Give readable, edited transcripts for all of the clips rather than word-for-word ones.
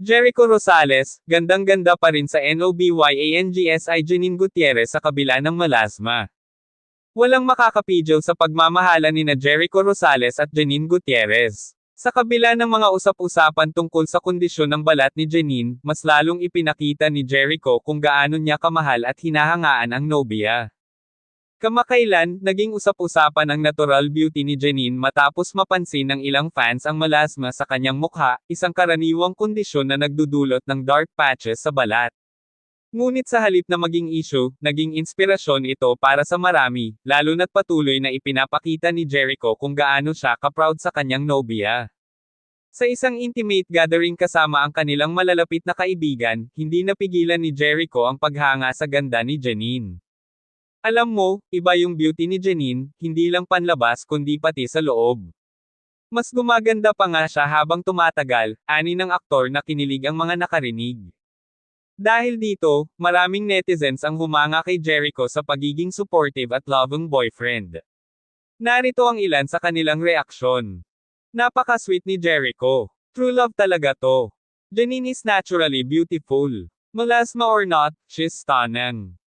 Jericho Rosales, gandang-ganda pa rin sa NOBYANGSI Jenin Gutierrez sa kabila ng melasma. Walang makakapidyo sa pagmamahalan nina Jericho Rosales at Jenin Gutierrez. Sa kabila ng mga usap-usapan tungkol sa kondisyon ng balat ni Jenin, mas lalong ipinakita ni Jericho kung gaano niya kamahal at hinahangaan ang nobya. Kamakailan, naging usap-usapan ang natural beauty ni Jenin matapos mapansin ng ilang fans ang melasma sa kanyang mukha, isang karaniwang kondisyon na nagdudulot ng dark patches sa balat. Ngunit sa halip na maging issue, naging inspirasyon ito para sa marami, lalo na't patuloy na ipinapakita ni Jericho kung gaano siya ka-proud sa kanyang nobya. Sa isang intimate gathering kasama ang kanilang malalapit na kaibigan, hindi napigilan ni Jericho ang paghanga sa ganda ni Jenin. Alam mo, iba yung beauty ni Jenin, hindi lang panlabas kundi pati sa loob. Mas gumaganda pa nga siya habang tumatagal, ani ng aktor na kinilig ang mga nakarinig. Dahil dito, maraming netizens ang humanga kay Jericho sa pagiging supportive at loving boyfriend. Narito ang ilan sa kanilang reaksyon. Napaka-sweet ni Jericho. True love talaga to. Jenin is naturally beautiful. Melasma or not, she's stunning.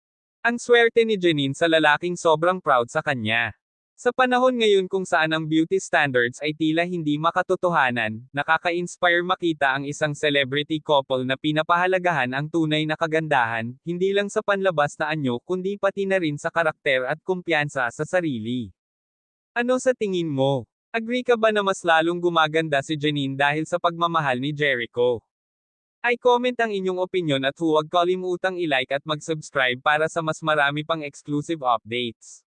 Ang swerte ni Jenin sa lalaking sobrang proud sa kanya. Sa panahon ngayon kung saan ang beauty standards ay tila hindi makatotohanan, nakaka-inspire makita ang isang celebrity couple na pinapahalagahan ang tunay na kagandahan, hindi lang sa panlabas na anyo kundi pati na rin sa karakter at kumpiyansa sa sarili. Ano sa tingin mo? Agree ka ba na mas lalong gumaganda si Jenin dahil sa pagmamahal ni Jericho? I-comment ang inyong opinyon at huwag kalimutang i-like at mag-subscribe para sa mas marami pang exclusive updates.